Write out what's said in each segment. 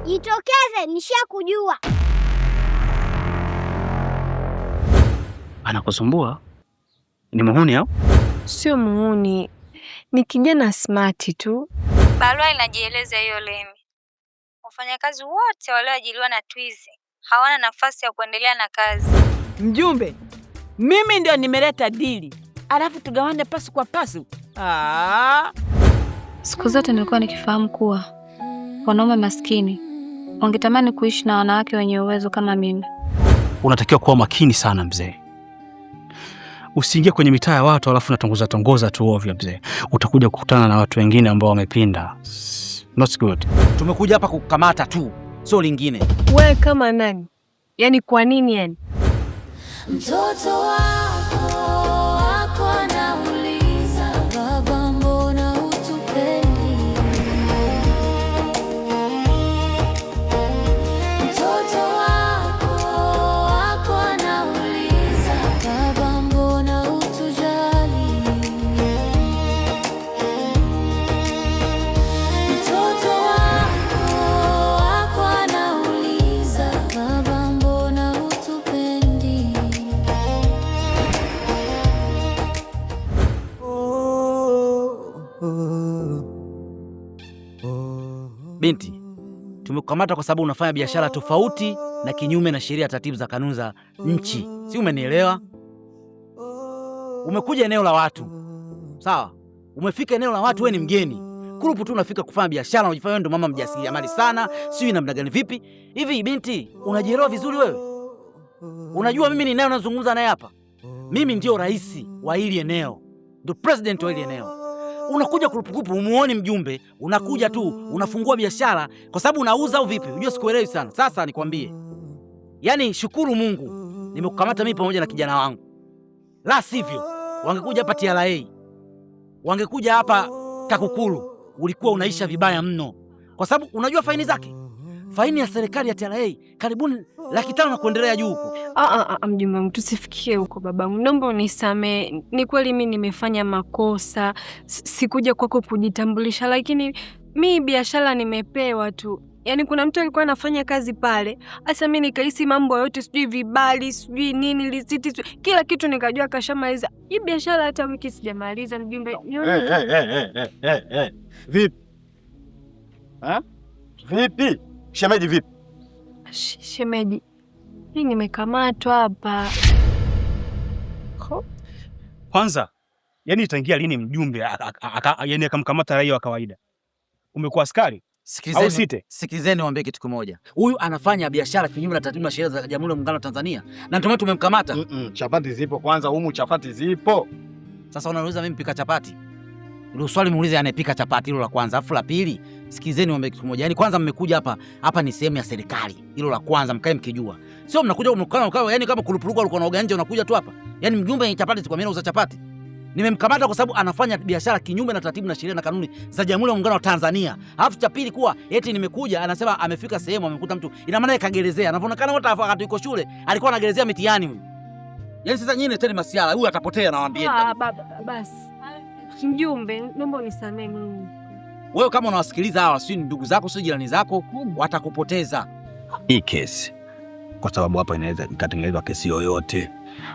Jitokeze, nishakujua. Anakusumbua? Ni muhuni au? Sio muhuni, ni kijana smart tu. Barua inajieleza hiyo Lemi. Wafanyakazi wote walioajiriwa na Twizy hawana nafasi ya kuendelea na kazi. Mjumbe, mimi ndio nimeleta dili, alafu tugawane pasu kwa pasu. Siku zote nilikuwa nikifahamu kuwa wanaume maskini wangetamani kuishi na wanawake wenye uwezo kama mimi. Unatakiwa kuwa makini sana mzee. Usiingie kwenye mitaa ya watu alafu tongoza tu ovyo mzee. Utakuja kukutana na watu wengine ambao wamepinda. Not good. Tumekuja hapa kukamata tu, sio lingine. Wewe kama nani? Yaani kwa nini yani? Mtoto wako anauliza, baba mbona hutupendi? Mtoto wako anauliza, baba mbona hutujali? Mtoto wako anauliza, baba mbona hutupendi? Binti, tumekukamata kwa sababu unafanya biashara tofauti na kinyume na sheria, taratibu za kanuni za nchi. Si umenielewa? Umekuja eneo la watu. Sawa? Umefika eneo la watu, wewe ni mgeni. Kurupu tu unafika kufanya biashara, unajifanya wewe ndio mama mjasiriamali sana. Sio namna gani vipi? Hivi binti, unajielewa vizuri wewe? Unajua mimi ni naye unazungumza naye hapa? Mimi ndio rais wa hili eneo. Ndio president wa hili eneo. Unakuja kurupukupu, umuoni mjumbe, unakuja tu, unafungua biashara kwa sababu unauza au vipi? Unajua sikuelewi sana. Sasa nikwambie. Yaani shukuru Mungu, nimekukamata mimi pamoja na kijana wangu. La sivyo, wangekuja hapa TRA. Wangekuja hapa TAKUKURU, ulikuwa unaisha vibaya mno. Kwa sababu unajua faini zake? Faini ya serikali ya TRA karibuni 500,000 na kuendelea juu huko. Mjumbe wangu, tusifikie huko babangu. Naomba unisamee. Ni kweli mimi nimefanya makosa. Sikuja kwako kujitambulisha, lakini mimi biashara nimepewa tu. Yaani kuna mtu alikuwa anafanya kazi pale. Asa mimi nikahisi mambo yote, sijui vibali, sijui nini, lisiti, kila kitu nikajua kashamaliza. Hii biashara hata wiki sijamaliza mjumbe. Vipi? Vipi? Shemeji vipi? Shemeji, mimi nimekamatwa hapa. Kwanza, yani itaingia lini mjumbe yani akamkamata raia wa kawaida? Umekuwa askari? Sikilizeni niwaambie kitu kimoja. Huyu anafanya biashara kinyume na taratibu na sheria za Jamhuri ya Muungano wa Tanzania. Na ndio maana tumemkamata. Chapati zipo kwanza, humu chapati zipo. Sasa unauliza mimi pika chapati? Ndio swali muulize anayepika chapati, hilo la kwanza. Afu la pili, sikilizeni niwaambie kitu kimoja. Yaani kwanza mmekuja hapa ni sehemu ya serikali. Hilo la kwanza mkae mkijua. Sio mnakuja mkao yani kama kurupuruka ulikuwa unaoga nje unakuja tu hapa. Yaani mjumbe ni chapati kwa mimi nauza chapati. Nimemkamata kwa sababu anafanya biashara kinyume na taratibu na sheria na kanuni za Jamhuri ya Muungano wa Tanzania. Alafu cha pili kuwa eti nimekuja anasema amefika sehemu amekuta mtu. Ina maana kagerezea. Anavyoonekana wote wakati yuko shule alikuwa anagerezea mitihani huyu. Yaani sasa nyinyi leteni masiala, huyu atapotea nawaambia. Baba basi. Mjumbe, naomba unisamee mimi. Wewe kama unawasikiliza hawa si ndugu zako si jirani zako watakupoteza. Hii kesi kwa sababu hapa inaweza ikatengenezwa kesi yoyote.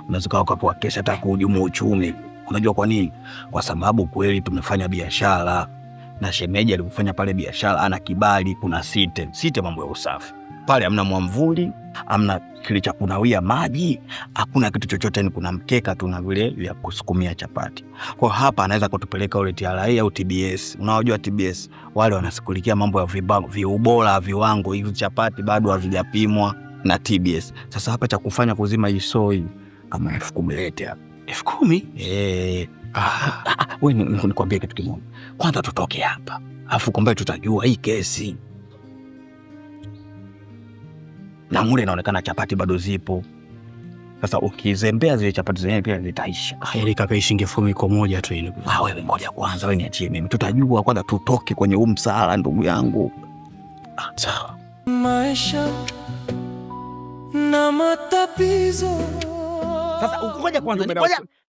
Unaweza kwa kesi hata kuhujumu uchumi. Unajua kwa nini? Kwa sababu kweli tumefanya biashara na shemeji alipofanya pale biashara ana kibali, kuna site mambo ya usafi. Pale hamna mwamvuli, hamna kile cha kunawia maji, hakuna kitu chochote, ni kuna mkeka tu na vile vya kusukumia chapati. Kwa hapa anaweza kutupeleka ule TRA au TBS. Unajua TBS wale wanasikulikia mambo ya viubora, viwango, hizo chapati bado havijapimwa na TBS. Sasa hapa cha kufanya kuzima isoi kama 10,000 lete hapa. 10,000? Wewe nikwambie kitu kimoja. Kwanza tutoke hapa. Alafu kumbe tutajua hii kesi. Na mule inaonekana chapati bado zipo. Sasa ukizembea zile chapati zenyewe pia zitaisha. Yaani kaka shilingi 10,000 kwa moja tu ile. Wewe ngoja kwanza, wewe niachie mimi. Tutajua kwanza tutoke kwenye huu msala ndugu yangu. Sawa. Maisha na matatizo. Sasa ngoja kwanza,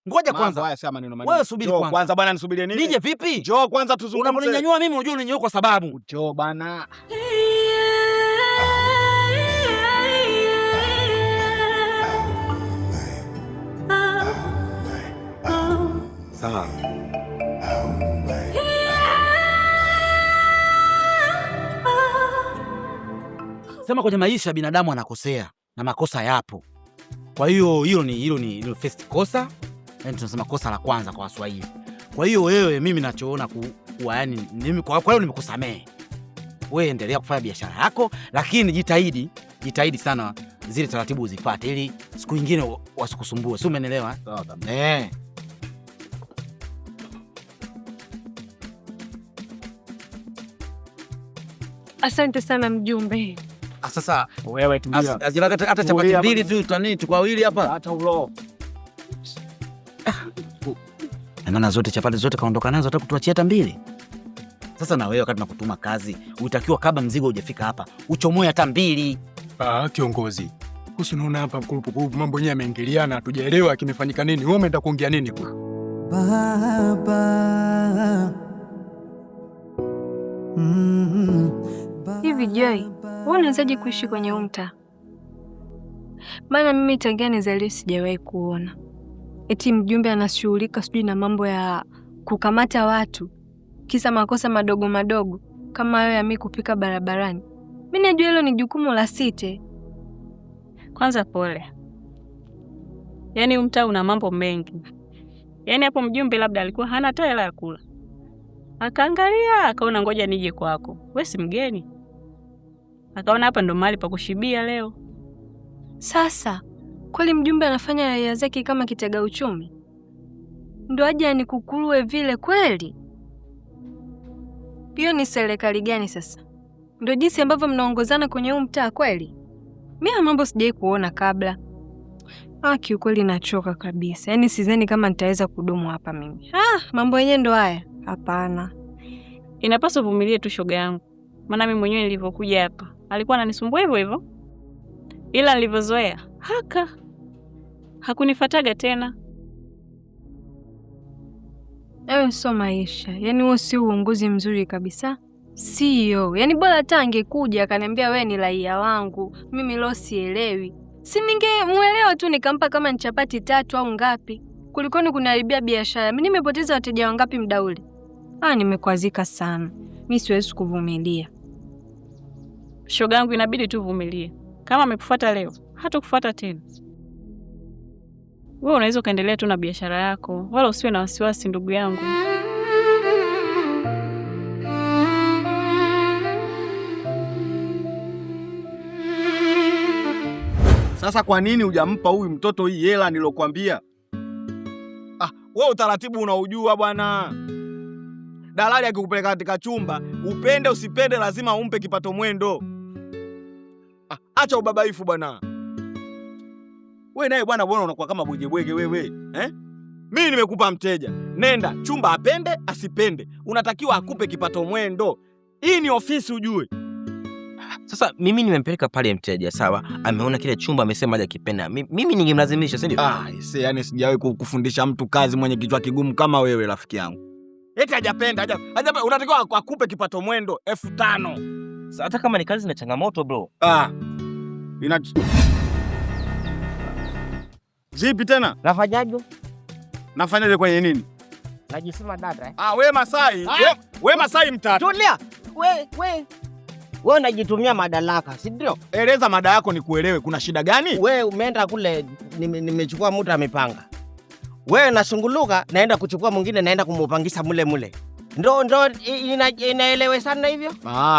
ngoja kwanza. Haya sema maneno maneno. Wewe subiri kwanza. Kwanza bwana nisubirie nini? Nije vipi? Njoo kwanza tuzungumze. Unaponinyanyua mimi unajua unanyanyua kwa sababu. Njoo bana. Sema kwenye maisha binadamu anakosea na makosa yapo. Kwa hiyo hilo ni first kosa. Yaani tunasema kosa la kwanza kwa Waswahili. Kwa hiyo wewe, mimi nachoona kuwa yani mimi kwa hiyo nimekusamehe. Wewe endelea kufanya biashara yako, lakini jitahidi sana zile taratibu uzifuate ili siku nyingine wasikusumbue. Si umeelewa? Sawa. Asante sana mjumbe. Sasa wewe tulia. Hata chapati mbili tu tutani tukawili hapa. Hata ulo. Maana chapati zote kaondoka nazo, hata kutuachia hata mbili. Sasa na wewe wakati nakutuma kazi, utakiwa kabla mzigo hujafika hapa, uchomoe hata mbili. Kiongozi. Unaona hapa kurupu mambo yenyewe yameingiliana, hatujaelewa kimefanyika nini. Wewe umeenda kuongea nini kwa? Baba. Hivi Joy, wewe unawezaje kuishi kwenye mtaa? Maana mimi tangia nizaliwe sijawahi kuona eti mjumbe anashughulika sijui na mambo ya kukamata watu kisa makosa madogo madogo kama hayo ya mimi kupika barabarani. Mimi najua hilo ni jukumu la Site. Kwanza pole. Yaani mtaa una mambo mengi. Yaani hapo mjumbe labda alikuwa hana hata hela ya kula. Akaangalia, akaona ngoja nije kwako. Wewe si mgeni. Akaona hapa ndo mahali pa kushibia leo. Sasa, kweli mjumbe anafanya raia zake kama kitega uchumi? Ndo aje anikukurue vile kweli? Hiyo ni serikali gani sasa? Ndo jinsi ambavyo mnaongozana kwenye huu mtaa kweli? Mimi mambo sijai kuona kabla. Kiukweli nachoka kabisa. Yaani sidhani kama nitaweza kudumu hapa mimi. Mambo yenyewe ndo haya. Hapana. Inapaswa uvumilie tu shoga yangu. Maana mimi mwenyewe nilivyokuja hapa, alikuwa ananisumbua hivyo hivyo. Ila nilivyozoea, hakunifuataga tena. Sio maisha. Yaani huo si uongozi mzuri kabisa. Sio. Yaani bora hata angekuja akaniambia wewe ni raia wangu. Mimi leo sielewi. Si ningemuelewa tu nikampa kama ni chapati 3 au ngapi. Kulikoni kuniharibia biashara. Mimi nimepoteza wateja wangapi muda ule? Nimekwazika sana. Mimi siwezi kuvumilia. Shoga yangu inabidi tu uvumilie. Kama amekufuata leo, hatakufuata tena. Wewe unaweza kaendelea tu na biashara yako, wala usiwe na wasiwasi ndugu yangu. Sasa kwa nini hujampa huyu mtoto hii hela nilokuambia? Wewe utaratibu unaujua bwana. Dalali akikupeleka katika chumba, upende usipende lazima umpe kipato mwendo. Acha ubabaifu bwana. Wewe naye bwana unakuwa kama bwege wewe, Mimi nimekupa mteja. Nenda, chumba apende asipende, unatakiwa akupe kipato mwendo. Hii ni ofisi ujue. Sasa mimi nimempeleka pale mteja, sawa? Ameona kile chumba, amesema haja kipenda. Mimi ningemlazimisha, si ndio? Yani sijawahi kufundisha mtu kazi mwenye kichwa kigumu kama wewe rafiki yangu. Eti hajapenda, unatakiwa akupe kipato mwendo 5,000. Sasa hata kama ni kazi na changamoto bro. Zipi tena? Nafanyaje kwenye nini? Najisema dada. We Masai, we Masai mtatu. Tulia. Wewe unajitumia madaraka, si ndio? Eleza mada yako nikuelewe, kuna shida gani? Wewe umeenda kule, nimechukua mtu amepanga. Wewe nasunguluka, naenda kuchukua mwingine, naenda kumupangisa mule. Ndo inaelewe sana hivyo?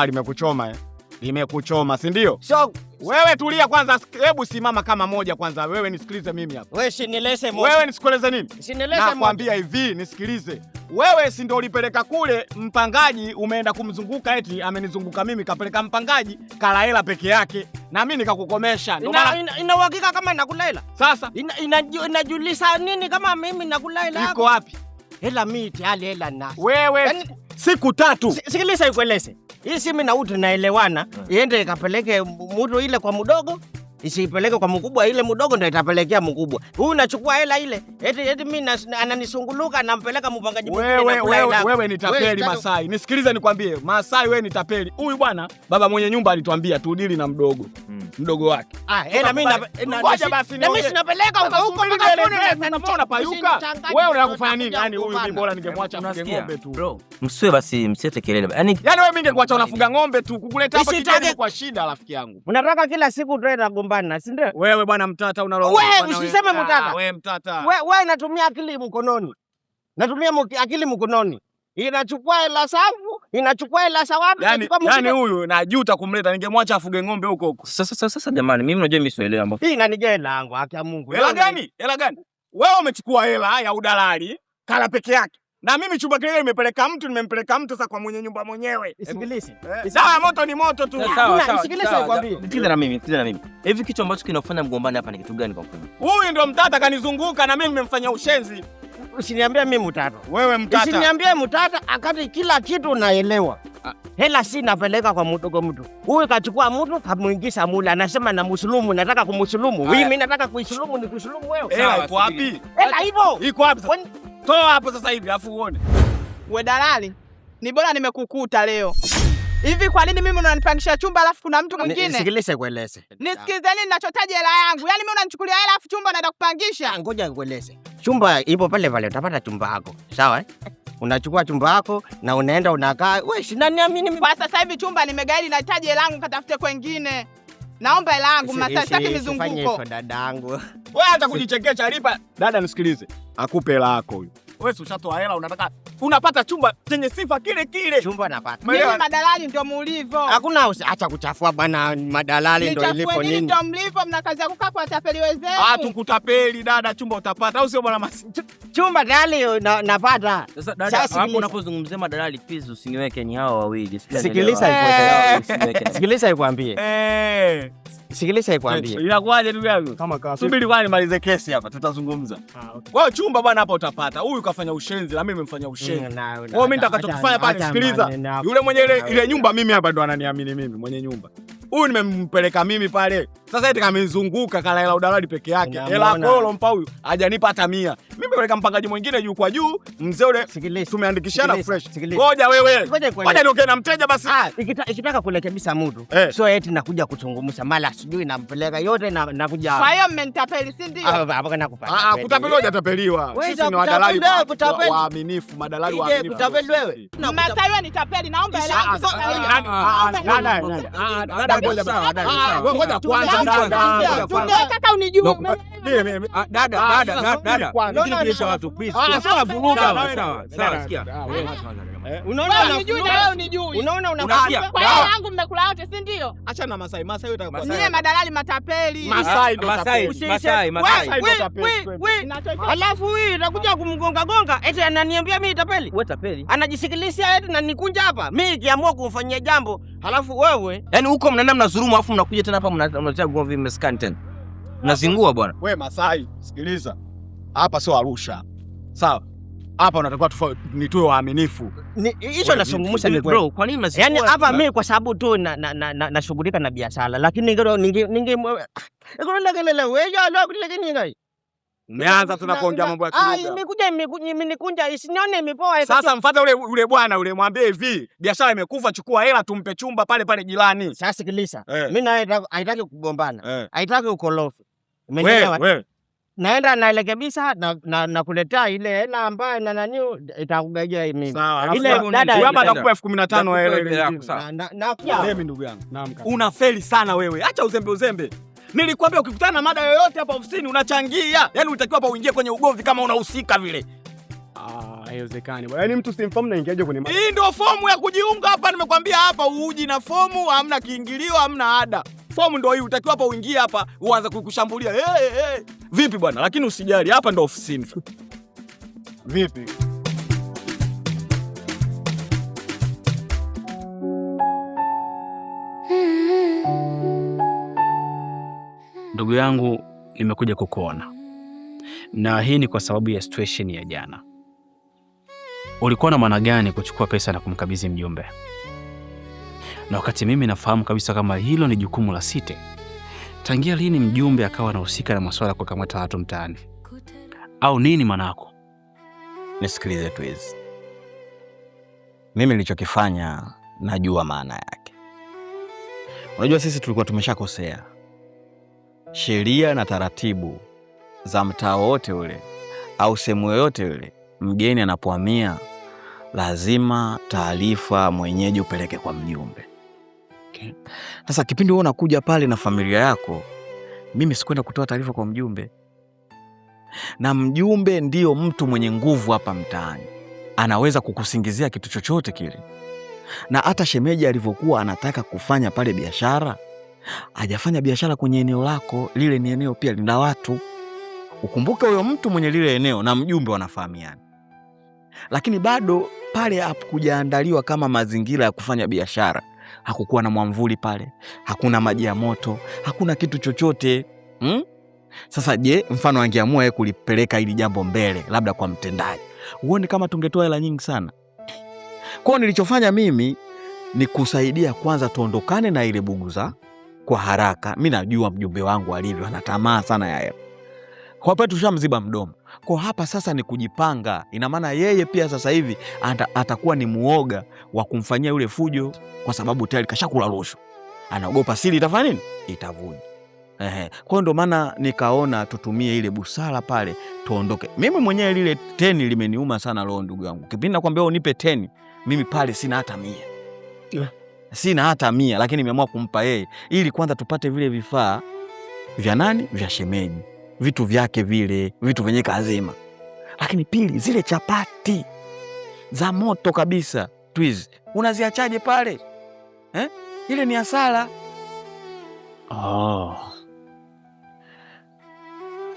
Limekuchoma Limekuchoma, si ndio? So, wewe tulia kwanza, hebu simama kama moja kwanza. Wewe nisikilize mimi hapa. Wewe sinilese moja. Wewe nisikueleze nini? Sinilese moja. Nakwambia hivi, nisikilize. Wewe si ndio ulipeleka kule mpangaji, umeenda kumzunguka eti amenizunguka mimi, kapeleka mpangaji kala hela peke yake. Na mimi nikakukomesha. Ina uhakika kama nakula hela? Sasa inajulisha nini kama mimi nakula hela? Iko wapi? Hela miti, hela na. Wewe siku 3. Sikiliza ikueleze. Hii simu na utu naelewana, iende ikapeleke mtu ile kwa mdogo, isipeleke kwa mkubwa, ile mdogo ndio itapelekea mkubwa. Huyu nachukua hela ile, eti mimi ananisunguluka nampeleka mpangaji mwingine. Wewe ni tapeli Masai. Nisikilize nikwambie, Masai wewe ni tapeli. Huyu bwana baba mwenye nyumba alituambia tudili na mdogo. mdogo wake. Hela mimi ngoja basi na mimi sinapeleka huko unaona payuka. Wewe unataka kufanya nini? Yaani huyu mimi bora ningemwacha afuge ng'ombe tu. Bro, msiwe basi msiete kelele. Yaani wewe mimi ningekuacha unafuga ng'ombe tu. Kukuleta hapa kijani kwa shida rafiki yangu. Unataka kila siku tuende kugombana, si ndio? Wewe bwana mtata unalo. Wewe usiseme mtata. Wewe mtata. Wewe natumia akili mkononi. Natumia akili mkononi. Inachukua hela zangu, inachukua hela za wapi? Yaani huyu najuta kumleta, ningemwacha afuge ng'ombe huko huko. Sasa jamani, mimi unajua mimi sielewi mambo. Hii inanijia hela yangu, haki ya Mungu. Hela gani? Hela gani? Wewe umechukua hela ya udalali, kala peke yake. Na mimi chumba kile nimempeleka mtu sasa kwa mwenye nyumba mwenyewe. Isikilize. Sawa, moto ni moto tu. Sawa. Isikilize nikwambie. Tiza na mimi. Hivi kitu ambacho kinafanya mgombani hapa ni kitu gani kwa mfano? Huyu ndio mtata kanizunguka na mimi nimemfanya ushenzi. Usiniambie mimi mtata. Wewe mtata. Usiniambie mtata akati kila kitu naelewa. Hela si napeleka kwa mdogo mtu. Huyu kachukua mtu kamuingiza mula, anasema na musulumu, nataka kumusulumu. Mimi nataka kuisulumu, ni kusulumu wewe. Hela iko wapi? Hela hivyo. Iko wapi sasa? Toa hapo sasa hivi afu uone. We dalali, ni bora nimekukuta leo. Hivi kwa nini mimi unanipangisha chumba alafu kuna mtu mwingine? Nisikilize kueleze. Nisikize nini ninachotaja hela yangu? Yaani mimi unanichukulia hela alafu chumba unaenda kupangisha? Ngoja nikueleze. Chumba ipo pale pale, utapata chumba yako. Sawa Unachukua chumba yako na unaenda unakaa. Wewe si nani amini mimi? Kwa sasa hivi chumba nimegaidi, nahitaji hela yangu katafute kwingine. Naomba hela yangu, msitaki mizunguko. Fanya hivyo dadangu. Wewe acha kujichekesha, lipa. Dada nisikilize. Akupe hela yako huyo. Wewe si ushatoa hela, unapata chumba chenye sifa kile. Chumba napata. Mimi madalali ndio mulivyo. Hakuna acha kuchafua bwana, madalali ndio ilipo nini? Ndio mlivyo, mna kazi ya kukaa kwa tapeli wenzenu. Tukutapeli dada, chumba utapata au sio bwana? Chumba tayari napata. Sasa dada, hapo unapozungumzia madalali please usiniweke ni hao wawili. Sikiliza ikwambie. Sikiliza ikwambie. Inakuaje ndugu yangu? Kama kawa. Subiri kwani malize kesi hapa, tutazungumza. Wewe chumba bwana hapa utapata. Huyu kafanya ushenzi na mimi nimemfanya ushenzi. Wewe mimi nitakachokufanya pale, sikiliza. Yule mwenye ile nyumba mimi hapa ndo ananiamini mimi mwenye nyumba. Huyu nimempeleka mimi pale. Sasa eti kamezunguka kala hela udalali peke yake. Hela kolo mpa huyu hajanipa hata 100. Mimi nimepeleka mpangaji mwingine juu kwa juu, mzee ule tumeandikishana fresh. Ngoja wewe. Ngoja niongee na mteja basi. Ikitaka kurekebisha mtu. Sio eti nakuja kuchungumza mala sijui nampeleka yote na kuja. Kwa hiyo mmenitapeli si ndio? Hapo kana kupata. Kutapeli hujatapeliwa. Sisi ni wadalali waaminifu, madalali waaminifu. Kutapeli wewe. Mmasai wewe ni tapeli, naomba hela yangu. Ngoja kwanza dada. Tunataka unijue. Dada. Lakini kilisha watu please. Sawa vuruga. Sawa sikia. Unaona unijui na wewe unijui. Unaona unasikia. Kwa hela yangu mnakula wote si ndio? Acha na Masai utakuwa. Nyie madalali matapeli. Masai. Alafu huyu anakuja kumgonga eti ananiambia mimi tapeli. Wewe tapeli. Anajisikilisia eti na nikunja hapa. Mimi nikiamua kumfanyia jambo, halafu wewe, yaani huko mnaenda mnazurumu afu mnakuja tena hapa mnaletea gomvi mmeskani tena. Mnazingua bwana. Wewe Masai, sikiliza. Hapa sio Arusha. Sawa. Hapa unatakiwa nitoe waaminifu. Hicho nasungumsha ni bro. Kwa nini mnazingua? Yaani hapa mimi kwa sababu tu nashughulika na biashara, lakini umeanza tunakuongea mambo ya kiruga. Imekuja isinione imepoa. Sasa mfuata ule bwana ule, mwambie hivi, biashara imekufa, chukua hela tumpe chumba pale jirani. Sasa sikiliza. Mimi na haitaki kugombana. Haitaki ukorofi. Umeelewa? Naenda naelekebisha na kuletea ile hela ambayo na nani itakugajia mimi. Sawa. Ile dada hapa atakupa 15,000 hela. Sawa. Mimi ndugu yangu. Unafeli sana wewe. Acha uzembe. Nilikwambia ukikutana na mada yoyote hapa ofisini unachangia. Yaani unatakiwa hapa uingie kwenye ugomvi kama unahusika vile. Haiwezekani bwana. Yaani mtu simfahamu na ingiaje kwenye mada? Hii ndio fomu ya kujiunga hapa, nimekwambia hapa uji na fomu, hamna kiingilio, hamna ada. Fomu ndio hii, utakiwa hapa uingie hapa uanze kukushambulia. Vipi bwana? Lakini usijali, hapa ndio ofisini. Vipi? Ndugu yangu, nimekuja kukuona. Na hii ni kwa sababu ya situation ya jana. Ulikuwa na maana gani kuchukua pesa na kumkabidhi mjumbe? Na wakati mimi nafahamu kabisa kama hilo ni jukumu la Site. Tangia lini mjumbe akawa anahusika na masuala kwa kukamata watu mtaani? Au nini manako? Nisikilize tu hizi. Mimi nilichokifanya najua maana yake. Unajua sisi tulikuwa tumeshakosea sheria na taratibu za mtaa wote ule au sehemu yoyote ile, mgeni anapohamia lazima taarifa mwenyeji upeleke kwa mjumbe. Okay. Sasa kipindi wewe unakuja pale na familia yako, mimi sikwenda kutoa taarifa kwa mjumbe. Na mjumbe ndiyo mtu mwenye nguvu hapa mtaani. Anaweza kukusingizia kitu chochote kile. Na hata shemeji alivyokuwa anataka kufanya pale biashara, hajafanya biashara kwenye eneo lako, lile ni eneo pia lina watu. Ukumbuke huyo mtu mwenye lile eneo na mjumbe wanafahamiana. Lakini bado pale hakujaandaliwa kama mazingira ya kufanya biashara. Hakukuwa na mwamvuli pale, hakuna maji ya moto, hakuna kitu chochote. Sasa je, mfano angeamua yeye kulipeleka hili jambo mbele labda kwa mtendaji, uone kama tungetoa hela nyingi sana. Kwa nilichofanya mimi ni kusaidia kwanza tuondokane na ile buguza kwa haraka. Mimi najua mjumbe wangu alivyo, ana tamaa sana ya hela. Kwa hapa tushamziba mdomo. Kwa hapa sasa ni kujipanga. Ina maana yeye pia sasa hivi atakuwa ni muoga wa kumfanyia yule fujo kwa sababu tayari kashakula rushwa. Anaogopa siri itafanya nini? Itavuja. Kwa ndo maana nikaona tutumie ile busara pale tuondoke. Mimi mwenyewe lile 10 limeniuma sana leo ndugu yangu. Kipindi nakwambia unipe 10, mimi pale sina hata 100. Sina hata 100, lakini nimeamua kumpa yeye ili kwanza tupate vile vifaa vya nani? Vya shemeji. Vitu vyake vile, vitu vyenye kazima. Lakini pili, zile chapati za moto kabisa, Twiz, unaziachaje pale? Ile ni hasara.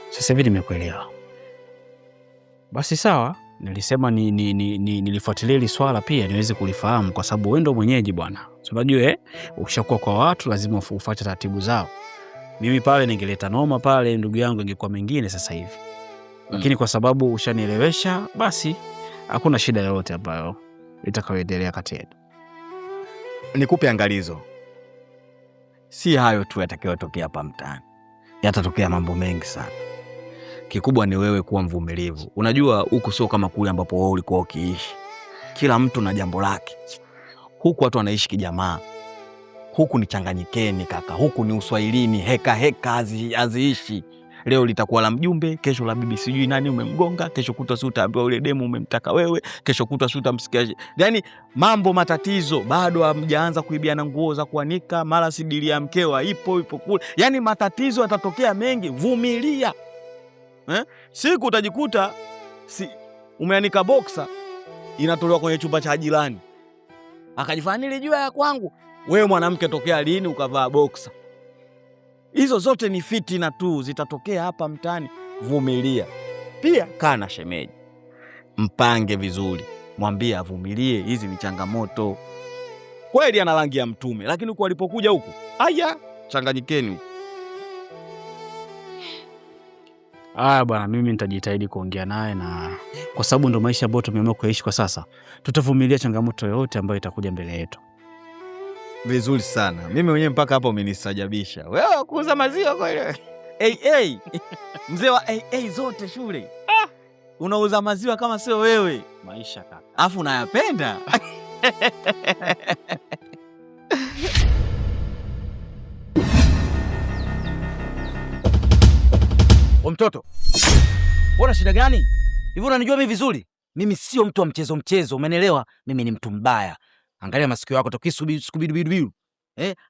Sasa hivi nimekuelewa. Basi sawa, nilisema nilifuatilia hili swala pia niweze kulifahamu kwa sababu wewe ndo mwenyeji bwana. Unajua ukishakuwa kwa watu lazima ufuate taratibu zao. Mimi pale ningeleta noma pale, ndugu yangu ingekuwa mengine sasa hivi. Lakini kwa sababu ushanielewesha, basi hakuna shida yoyote ambayo itakayoendelea kati yetu. Nikupe angalizo. Si hayo tu yatakayotokea hapa mtaani. Yatatokea mambo mengi sana. Kikubwa ni wewe kuwa mvumilivu. Unajua huku sio kama kule ambapo wewe ulikuwa ukiishi. Kila mtu na jambo lake. Huku watu wanaishi kijamaa. Huku ni Changanyikeni kaka. Huku ni Uswahilini, heka haziishi. Leo litakuwa la mjumbe, kesho la bibi sijui nani umemgonga, kesho kutwa si utaambiwa yule demu umemtaka wewe, kesho kutwa si utamsikia. Yaani mambo matatizo, bado hamjaanza kuibiana nguo za kuanika, mara sidili ya mkewa ipo kule. Yaani matatizo yatatokea mengi, vumilia. Siku utajikuta umeanika boxer inatolewa kwenye chumba cha jirani. Akajifanya nilijua ya kwangu. Wewe mwanamke tokea lini ukavaa boxer? Hizo zote ni fitina tu, zitatokea hapa mtaani. Vumilia. Pia kaa na shemeji, mpange vizuri, mwambie avumilie, hizi ni changamoto. Kweli ana rangi ya mtume, lakini huko alipokuja huko Changanyikeni. Bwana, mimi nitajitahidi kuongea naye, na kwa sababu ndo maisha ambayo tumeamua kuishi kwa sasa, tutavumilia changamoto yote ambayo itakuja mbele yetu. Vizuri sana. Mimi mwenyewe mpaka hapo umenisajabisha. Wewe kuuza maziwa kwa ile. Mzee wa zote shule. Unauza maziwa kama sio wewe. Maisha kaka. Alafu unayapenda. Mtoto. Una shida gani? Hivi unanijua mimi vizuri? Mimi sio mtu wa mchezo, umeelewa? Mimi ni mtu mbaya. Angalia masikio yako toki skubidu.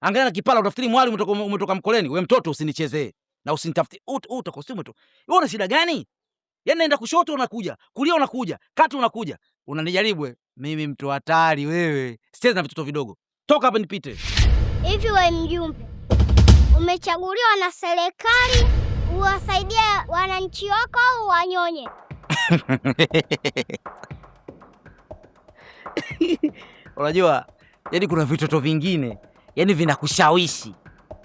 Angalia na kipala utafikiri mwali umetoka mkoleni. Wewe mtoto usinichezee na usinitafutie. Utakostimu tu. Wewe una shida gani? Yaani naenda kushoto unakuja, kulia unakuja, kati unakuja. Unanijaribu wewe. Mimi mtu hatari wewe. Sicheze na vitoto vidogo. Toka hapa nipite. Hivi wewe mjumbe, umechaguliwa na serikali uwasaidie wananchi wako au wanyonye? Unajua, yaani kuna vitoto vingine, yaani vinakushawishi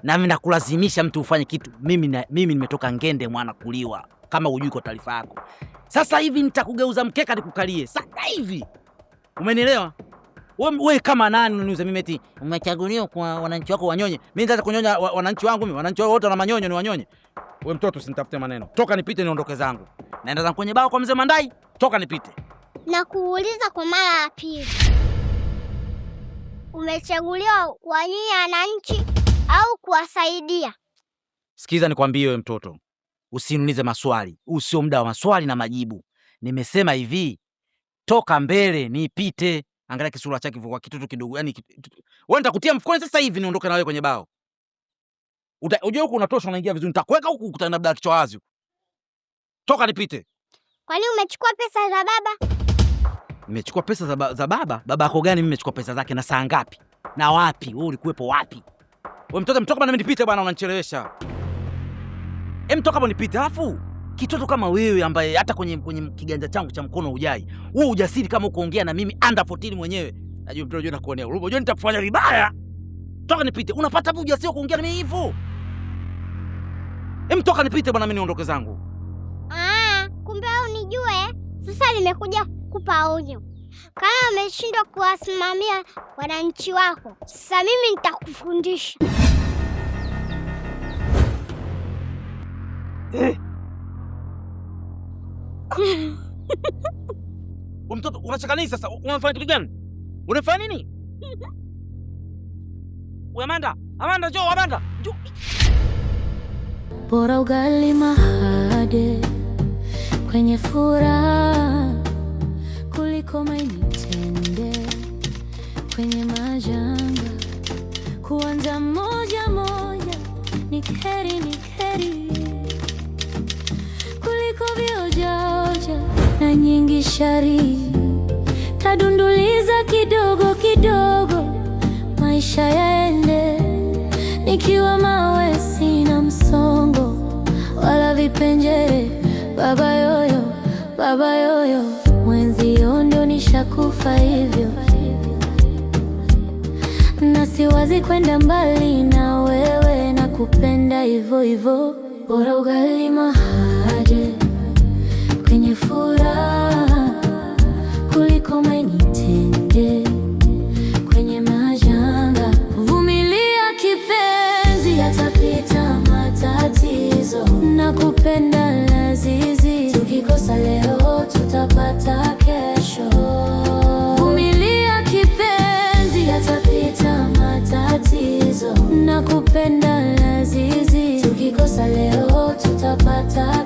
na vinakulazimisha mtu ufanye kitu. Mimi nimetoka ngende mwana kuliwa, kama hujui kwa taarifa yako. Sasa hivi nitakugeuza mkeka nikukalie. Sasa hivi. Umenielewa? Wewe kama nani unaniuza mimi eti umechaguliwa kwa wananchi wako wanyonye? Mimi nitaanza kunyonya wananchi wangu mimi? Wananchi wote wana manyonyo, ni wanyonye. Wewe mtoto usinitafute maneno. Toka nipite niondoke zangu. Naenda zangu kwenye bao kwa mzee Mandai. Toka nipite. Na kuuliza kwa mara ya pili. Umechaguliwa kuwanyia wananchi au kuwasaidia? Sikiza nikwambie wewe mtoto. Usiniulize maswali. Huu sio muda wa maswali na majibu. Nimesema hivi, toka mbele nipite. Angalia kisura chake kwa kitoto kidogo. Yaani wewe nitakutia mfukoni sasa hivi niondoke na wewe kwenye bao. Unajua huko unatosha, unaingia vizuri. Nitakuweka huku ukutana na kichwa wazi. Toka nipite. Kwani umechukua pesa za baba? Nimechukua pesa za baba? Baba yako gani? Mimi nimechukua pesa zake na saa ngapi? Na wapi? Wewe ulikuwepo wapi? Wewe mtoto mtoka bana, nipite bwana, unanichelewesha. Mtoka bana nipite. Alafu kitoto kama wewe ambaye hata kwenye kiganja changu cha mkono hujai. Wewe ujasiri kama ukoongea na mimi under 14 mwenyewe. Najua mtoto unajua nakuonea. Unajua nitakufanya vibaya. Toka nipite. Unapata wapi ujasiri kuongea na mimi hivyo? Mtoka nipite bwana, mimi niondoke zangu. Kumbe unijue. Sasa nimekuja kukupa onyo. Kama umeshindwa kuwasimamia wananchi wako, sasa mimi nitakufundisha. Mtoto unacheka nini sasa? Unafanya kitu gani? Unafanya nini? Wewe Amanda, njoo Amanda. Njoo. Bora ugali mahade kwenye furaha kuliko mainitende kwenye majanga. Kuanza moja moja ni kheri kuliko viojaoja na nyingi shari. Tadunduliza kidogo kidogo, maisha yaende nikiwa mawe, sina msongo wala vipenjere. Baba yoyo mwenzio ndo nishakufa hivyo, na siwazi kwenda mbali na wewe, na kupenda hivyo hivyo. Bora ugali mahade kwenye furaha kuliko mainitende kwenye majanga. Vumilia kipenzi, yatapita matatizo, na kupenda lazizi. Tukikosa leo tutapata kesho. Vumilia kipenzi, yatapita matatizo, na kupenda lazizi. Tukikosa leo tutapata